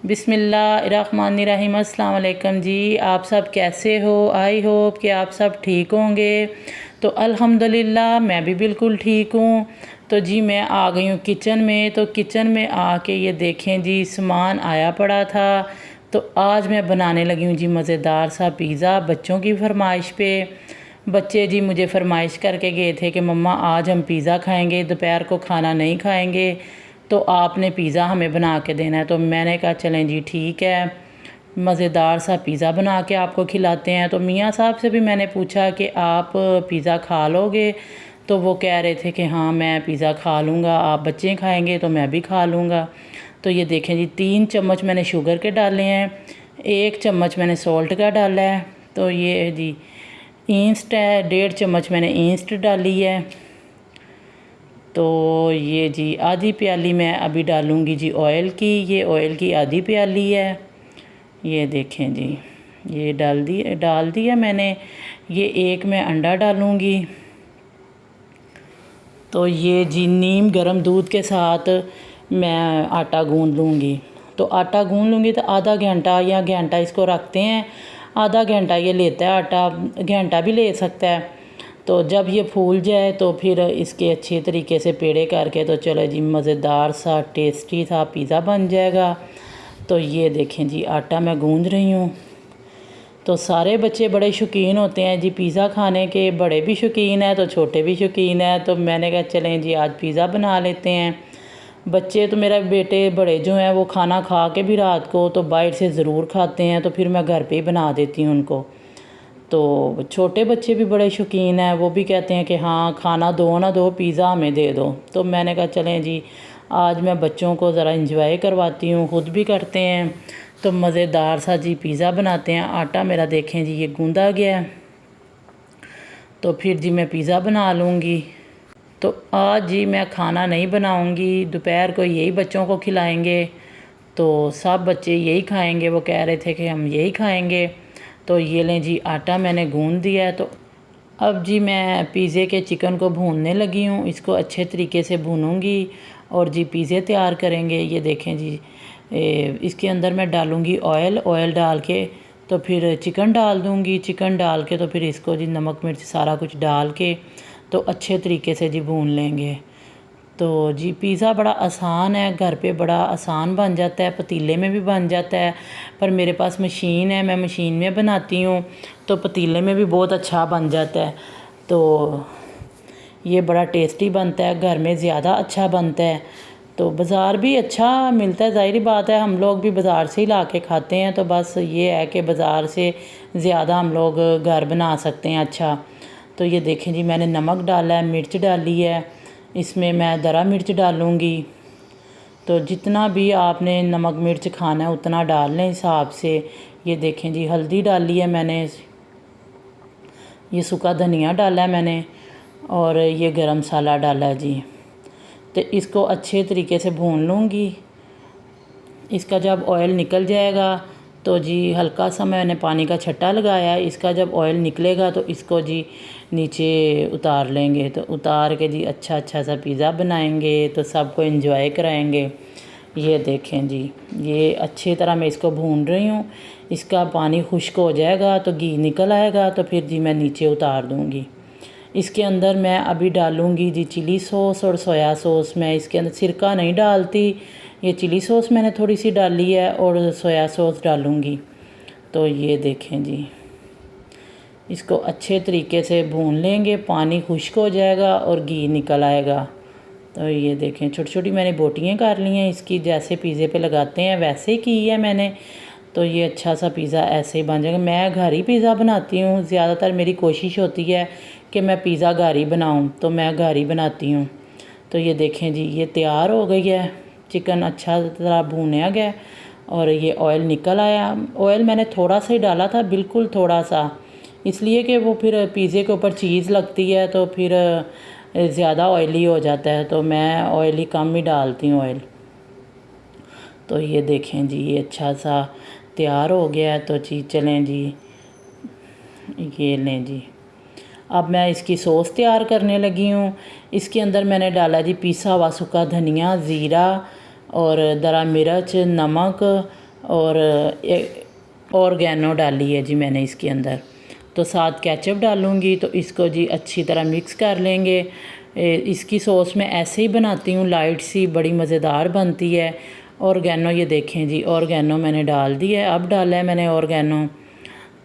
बिस्मिल्लाहिर्रहमानिर्रहीम। अस्सलाम वालेकुम जी। आप सब कैसे हो? आई होप कि आप सब ठीक होंगे। तो अल्हम्दुलिल्लाह मैं भी बिल्कुल ठीक हूँ। तो जी मैं आ गई हूँ किचन में। तो किचन में आके ये देखें जी सामान आया पड़ा था। तो आज मैं बनाने लगी हूँ जी मज़ेदार सा पिज़्ज़ा बच्चों की फरमाइश पे। बच्चे जी मुझे फरमाइश करके गए थे कि मम्मा आज हम पिज़्ज़ा खाएंगे, दोपहर को खाना नहीं खाएंगे, तो आपने पिज़्ज़ा हमें बना के देना है। तो मैंने कहा चलें जी ठीक है, मज़ेदार सा पिज़्ज़ा बना के आपको खिलाते हैं। तो मियाँ साहब से भी मैंने पूछा कि आप पिज़्ज़ा खा लोगे? तो वो कह रहे थे कि हाँ मैं पिज़्ज़ा खा लूँगा, आप बच्चे खाएंगे तो मैं भी खा लूँगा। तो ये देखें जी 3 चम्मच मैंने शुगर के डाले हैं, 1 चम्मच मैंने सॉल्ट का डाला है। तो ये जी ईस्ट है, 1.5 चम्मच मैंने ईस्ट डाली है। तो ये जी आधी प्याली मैं अभी डालूँगी जी ऑयल की। ये ऑयल की आधी प्याली है। ये देखें जी ये डाल दिया मैंने। ये एक मैं अंडा डालूँगी। तो ये जी नीम गर्म दूध के साथ मैं आटा गूँध लूँगी। तो आटा गूँध लूँगी तो आधा घंटा या घंटा इसको रखते हैं। आधा घंटा ये लेता है आटा, घंटा भी ले सकता है। तो जब ये फूल जाए तो फिर इसके अच्छे तरीके से पेड़े करके तो चलो जी मज़ेदार सा टेस्टी सा पिज़्ज़ा बन जाएगा। तो ये देखें जी आटा मैं गूँध रही हूँ। तो सारे बच्चे बड़े शौकीन होते हैं जी पिज़्ज़ा खाने के, बड़े भी शौकीन हैं तो छोटे भी शौकीन हैं। तो मैंने कहा चलें जी आज पिज़्ज़ा बना लेते हैं। बच्चे तो मेरा बेटे बड़े जो हैं वो खाना खा के भी रात को तो बाहर से ज़रूर खाते हैं, तो फिर मैं घर पे ही बना देती हूँ उनको। तो छोटे बच्चे भी बड़े शौकीन हैं, वो भी कहते हैं कि हाँ खाना दो ना दो पिज़्ज़ा हमें दे दो। तो मैंने कहा चलें जी आज मैं बच्चों को ज़रा इंजॉय करवाती हूँ, ख़ुद भी करते हैं। तो मज़ेदार सा जी पिज़्ज़ा बनाते हैं। आटा मेरा देखें जी ये गूँधा गया है। तो फिर जी मैं पिज़्ज़ा बना लूँगी। तो आज जी मैं खाना नहीं बनाऊँगी, दोपहर को यही बच्चों को खिलाएँगे। तो सब बच्चे यही खाएँगे, वो कह रहे थे कि हम यही खाएँगे। तो ये लें जी आटा मैंने गूँध दिया है। तो अब जी मैं पिज़्ज़े के चिकन को भूनने लगी हूँ। इसको अच्छे तरीके से भूनूँगी और जी पिज़्ज़े तैयार करेंगे। ये देखें जी इसके अंदर मैं डालूँगी ऑयल डाल के तो फिर चिकन डाल दूँगी। चिकन डाल के तो फिर इसको जी नमक मिर्च सारा कुछ डाल के तो अच्छे तरीके से जी भून लेंगे। तो जी पिज़्ज़ा बड़ा आसान है, घर पे बड़ा आसान बन जाता है, पतीले में भी बन जाता है। पर मेरे पास मशीन है, मैं मशीन में बनाती हूँ तो पतीले में भी बहुत अच्छा बन जाता है। तो ये बड़ा टेस्टी बनता है, घर में ज़्यादा अच्छा बनता है। तो बाज़ार भी अच्छा मिलता है, ज़ाहिर बात है हम लोग भी बाज़ार से ही ला के खाते हैं। तो बस ये है कि बाज़ार से ज़्यादा हम लोग घर बना सकते हैं अच्छा। तो ये देखें जी मैंने नमक डाला है, मिर्च डाली है, इसमें मैं दरा मिर्च डालूँगी। तो जितना भी आपने नमक मिर्च खाना है उतना डाल लें हिसाब से। ये देखें जी हल्दी डाली है मैंने, ये सूखा धनिया डाला है मैंने और ये गरम मसाला डाला है जी। तो इसको अच्छे तरीके से भून लूँगी। इसका जब ऑयल निकल जाएगा तो जी हल्का सा मैंने पानी का छट्टा लगाया है। इसका जब ऑयल निकलेगा तो इसको जी नीचे उतार लेंगे। तो उतार के जी अच्छा सा पिज़्ज़ा बनाएंगे तो सबको एंजॉय कराएंगे। ये देखें जी ये अच्छी तरह मैं इसको भून रही हूँ। इसका पानी खुश्क हो जाएगा तो घी निकल आएगा तो फिर जी मैं नीचे उतार दूँगी। इसके अंदर मैं अभी डालूँगी जी चिली सॉस और सोया सॉस। मैं इसके अंदर सिरका नहीं डालती, ये चिली सॉस मैंने थोड़ी सी डाली है और सोया सॉस डालूँगी। तो ये देखें जी इसको अच्छे तरीके से भून लेंगे, पानी खुश्क हो जाएगा और घी निकल आएगा। तो ये देखें छोटी छोटी मैंने बोटियाँ कर ली हैं इसकी, जैसे पिज़्ज़े पे लगाते हैं वैसे ही की है मैंने। तो ये अच्छा सा पिज़्ज़ा ऐसे ही बन जाएगा। मैं घर ही पिज़्ज़ा बनाती हूँ, ज़्यादातर मेरी कोशिश होती है कि मैं पिज़्ज़ा घर ही बनाऊँ, तो मैं घर ही बनाती हूँ। तो ये देखें जी ये तैयार हो गई है, चिकन अच्छा तरह भूना गया और ये ऑयल निकल आया। ऑयल मैंने थोड़ा सा ही डाला था, बिल्कुल थोड़ा सा, इसलिए कि वो फिर पिज़्ज़े के ऊपर चीज़ लगती है तो फिर ज़्यादा ऑयली हो जाता है। तो मैं ऑयली कम ही डालती हूँ ऑयल। तो ये देखें जी ये अच्छा सा तैयार हो गया है। तो जी चलें जी ये लें जी अब मैं इसकी सॉस तैयार करने लगी हूँ। इसके अंदर मैंने डाला जी पिसा हुआ सूखा धनिया, ज़ीरा और दरा मिर्च, नमक और ऑर्गेनो डाली है जी मैंने इसके अंदर। तो साथ केचप डालूँगी। तो इसको जी अच्छी तरह मिक्स कर लेंगे। इसकी सॉस मैं ऐसे ही बनाती हूँ, लाइट सी, बड़ी मज़ेदार बनती है। ऑर्गेनो ये देखें जी, ऑर्गेनो मैंने डाल दिया है, अब डाला है मैंने ऑर्गेनो।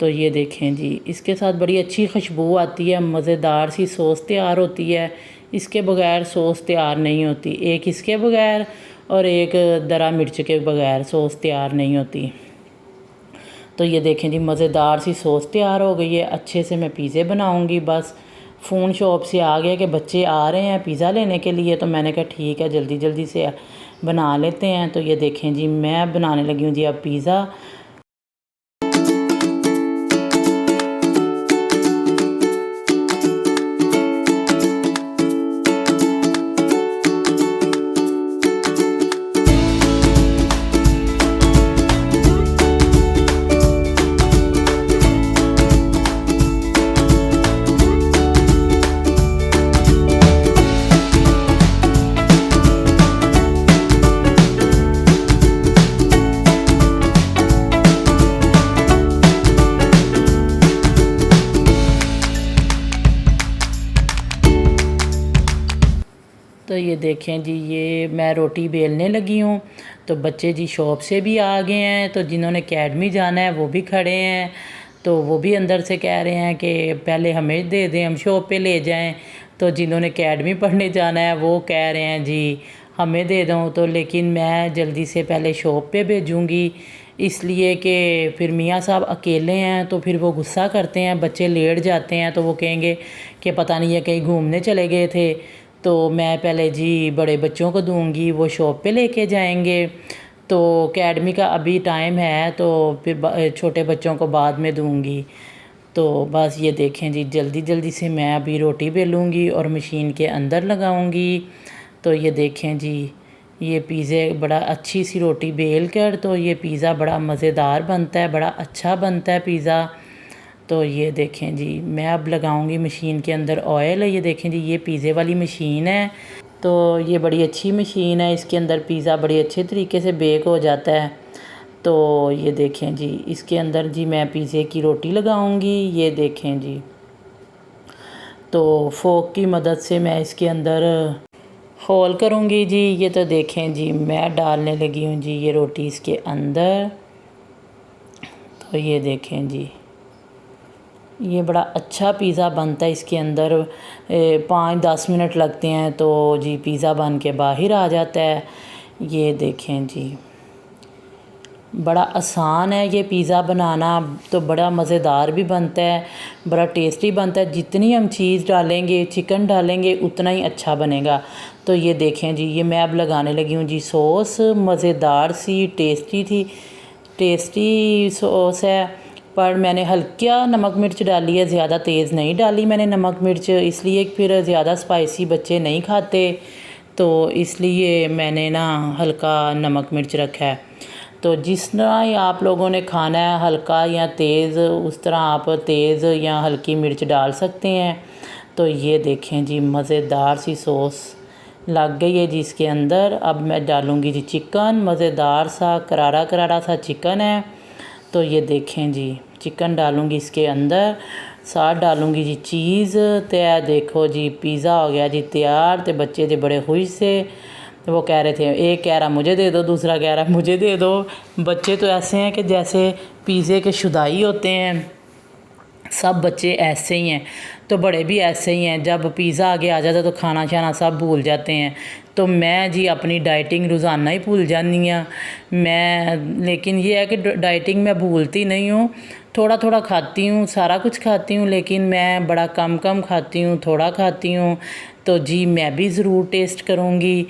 तो ये देखें जी, इसके साथ बड़ी अच्छी खुशबू आती है, मज़ेदार सी सॉस तैयार होती है। इसके बगैर सॉस तैयार नहीं होती, एक इसके बगैर और एक दरा मिर्च के बगैर सॉस तैयार नहीं होती। तो ये देखें जी, मज़ेदार सी सॉस तैयार हो गई है। अच्छे से मैं पिज़्ज़े बनाऊंगी। बस फ़ोन शॉप से आ गया कि बच्चे आ रहे हैं पिज़्ज़ा लेने के लिए, तो मैंने कहा ठीक है जल्दी जल्दी से बना लेते हैं। तो ये देखें जी, मैं बनाने लगी हूँ जी अब पिज़्ज़ा। तो ये देखें जी, ये मैं रोटी बेलने लगी हूँ। तो बच्चे जी शॉप से भी आ गए हैं, तो जिन्होंने अकेडमी जाना है वो भी खड़े हैं। तो वो भी अंदर से कह रहे हैं कि पहले हमें दे दें, हम शॉप पे ले जाएं। तो जिन्होंने अकेडमी पढ़ने जाना है वो कह रहे हैं जी हमें दे दो। तो लेकिन मैं जल्दी से पहले शॉप पे भेजूँगी, इसलिए कि फिर मियाँ साहब अकेले हैं तो फिर वो गुस्सा करते हैं, बच्चे लेट जाते हैं तो वो कहेंगे कि पता नहीं है कहीं घूमने चले गए थे। तो मैं पहले जी बड़े बच्चों को दूंगी, वो शॉप पे लेके जाएंगे। तो अकेडमी का अभी टाइम है, तो फिर छोटे बच्चों को बाद में दूंगी। तो बस ये देखें जी, जल्दी जल्दी से मैं अभी रोटी बेलूँगी और मशीन के अंदर लगाऊंगी। तो ये देखें जी, ये पिज़्ज़े बड़ा अच्छी सी रोटी बेल कर, तो ये पिज़्ज़ा बड़ा मज़ेदार बनता है, बड़ा अच्छा बनता है पिज़्ज़ा। तो ये देखें जी, मैं अब लगाऊंगी मशीन के अंदर ऑयल। ये देखें जी, ये पिज़्ज़े वाली मशीन है। तो ये बड़ी अच्छी मशीन है, इसके अंदर पिज़्ज़ा बड़े अच्छे तरीके से बेक हो जाता है। तो ये देखें जी, इसके अंदर जी मैं पिज़्ज़े की रोटी लगाऊंगी। ये देखें जी, तो फोक की मदद से मैं इसके अंदर होल करूंगी जी। ये तो देखें जी, मैं डालने लगी हूँ जी ये रोटी इसके अंदर। तो ये देखें जी, ये बड़ा अच्छा पिज़्ज़ा बनता है। इसके अंदर 5-10 मिनट लगते हैं तो जी पिज़्ज़ा बन के बाहर आ जाता है। ये देखें जी, बड़ा आसान है ये पिज़्ज़ा बनाना, तो बड़ा मज़ेदार भी बनता है, बड़ा टेस्टी बनता है। जितनी हम चीज़ डालेंगे, चिकन डालेंगे, उतना ही अच्छा बनेगा। तो ये देखें जी, ये मैं अब लगाने लगी हूँ जी सॉस। मज़ेदार सी टेस्टी सॉस है, पर मैंने हल्का नमक मिर्च डाली है, ज़्यादा तेज़ नहीं डाली मैंने नमक मिर्च, इसलिए फिर ज़्यादा स्पाइसी बच्चे नहीं खाते, तो इसलिए मैंने ना हल्का नमक मिर्च रखा है। तो जिस तरह ही आप लोगों ने खाना है, हल्का या तेज़, उस तरह आप तेज़ या हल्की मिर्च डाल सकते हैं। तो ये देखें जी, मज़ेदार सी सॉस लग गई है जी इसके अंदर। अब मैं डालूँगी जी चिकन, मज़ेदार सा करारा करारा सा चिकन है। तो ये देखें जी, चिकन डालूँगी इसके अंदर, साथ डालूँगी जी चीज़। तो देखो जी, पिज़्ज़ा हो गया जी तैयार। तो बच्चे जी बड़े खुश से वो कह रहे थे, एक कह रहा मुझे दे दो, दूसरा कह रहा मुझे दे दो। बच्चे तो ऐसे हैं कि जैसे पिज़्ज़े के शुदाई होते हैं, सब बच्चे ऐसे ही हैं। तो बड़े भी ऐसे ही हैं, जब पिज़्ज़ा आगे आ जाता है तो खाना शाना सब भूल जाते हैं। तो मैं जी अपनी डाइटिंग रोज़ाना ही भूल जानी हाँ मैं, लेकिन ये है कि डाइटिंग मैं भूलती नहीं हूँ, थोड़ा थोड़ा खाती हूँ, सारा कुछ खाती हूँ, लेकिन मैं बड़ा कम कम खाती हूँ, थोड़ा खाती हूँ। तो जी मैं भी ज़रूर टेस्ट करूँगी।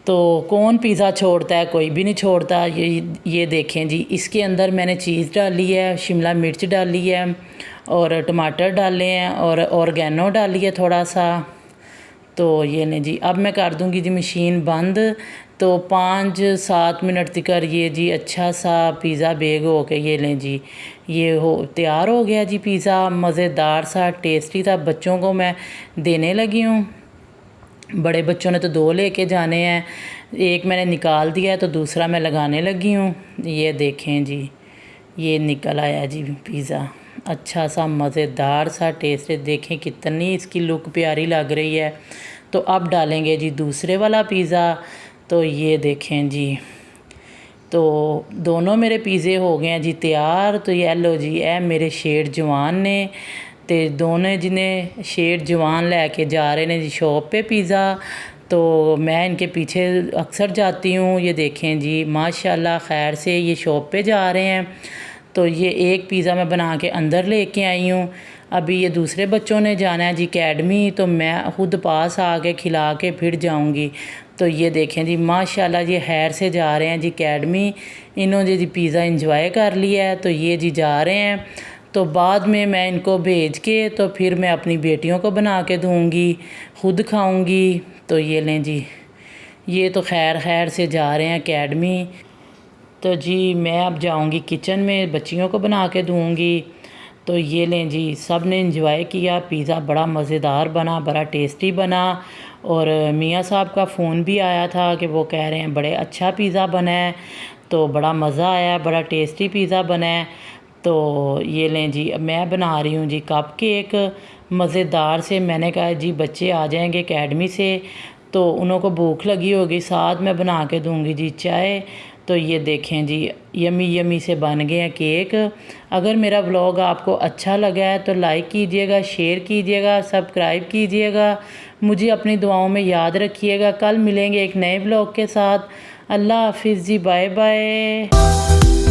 तो कौन पिज़्ज़ा छोड़ता है, कोई भी नहीं छोड़ता। ये देखें जी, इसके अंदर मैंने चीज़ डाली है, शिमला मिर्च डाली है और टमाटर डाले हैं और ऑर्गेनो डाली है थोड़ा सा। तो ये नहीं जी, अब मैं कर दूंगी जी मशीन बंद। तो 5-7 मिनट तक ये जी अच्छा सा पिज़्ज़ा बेक हो के ये लें जी, ये हो तैयार हो गया जी पिज़्ज़ा, मज़ेदार सा टेस्टी था। बच्चों को मैं देने लगी हूँ, बड़े बच्चों ने तो 2 लेके जाने हैं, एक मैंने निकाल दिया है तो दूसरा मैं लगाने लगी हूँ। ये देखें जी, ये निकल आया जी पिज़्ज़ा, अच्छा सा मज़ेदार सा टेस्ट है। देखें कितनी इसकी लुक प्यारी लग रही है। तो अब डालेंगे जी दूसरे वाला पिज़्ज़ा। तो ये देखें जी, तो दोनों मेरे पिज़्ज़े हो गए हैं जी तैयार। तो ये लो जी, ए मेरे शेर जवान ने ते दोनों जिन्हें शेर जवान लैके जा रहे हैं जी शॉप पे पिज़्ज़ा। तो मैं इनके पीछे अक्सर जाती हूँ। ये देखें जी माशाल्लाह खैर से ये शॉप पे जा रहे हैं। तो ये एक पिज़्ज़ा मैं बना के अंदर लेके आई हूँ। अभी ये दूसरे बच्चों ने जाना है जी अकेडमी, तो मैं ख़ुद पास आके खिला के फिर जाऊँगी। तो ये देखें जी माशाल्लाह ये खैर से जा रहे हैं जी अकेडमी। इन्होंने जी पिज़्ज़ा इंजॉय कर लिया है, तो ये जी जा रहे हैं। तो बाद में मैं इनको भेज के तो फिर मैं अपनी बेटियों को बना के दूँगी, ख़ुद खाऊँगी। तो ये लें जी, ये तो खैर से जा रहे हैं अकेडमी। तो जी मैं अब जाऊंगी किचन में, बच्चियों को बना के दूंगी। तो ये लें जी, सब ने इंजॉय किया। पिज़्ज़ा बड़ा मज़ेदार बना, बड़ा टेस्टी बना। और मियाँ साहब का फ़ोन भी आया था कि वो कह रहे हैं बड़े अच्छा पिज़्ज़ा बना है। तो बड़ा मज़ा आया, बड़ा टेस्टी पिज़्ज़ा बना है। तो ये लें जी, मैं बना रही हूँ जी कप केक मज़ेदार से। मैंने कहा जी बच्चे आ जाएंगे एकेडमी से तो उन्हों को भूख लगी होगी, साथ में बना के दूंगी जी चाय। तो ये देखें जी यमी यमी से बन गए हैं केक। अगर मेरा व्लॉग आपको अच्छा लगा है तो लाइक कीजिएगा, शेयर कीजिएगा, सब्सक्राइब कीजिएगा। मुझे अपनी दुआओं में याद रखिएगा। कल मिलेंगे एक नए व्लॉग के साथ। अल्लाह हाफिज़ जी, बाय बाय।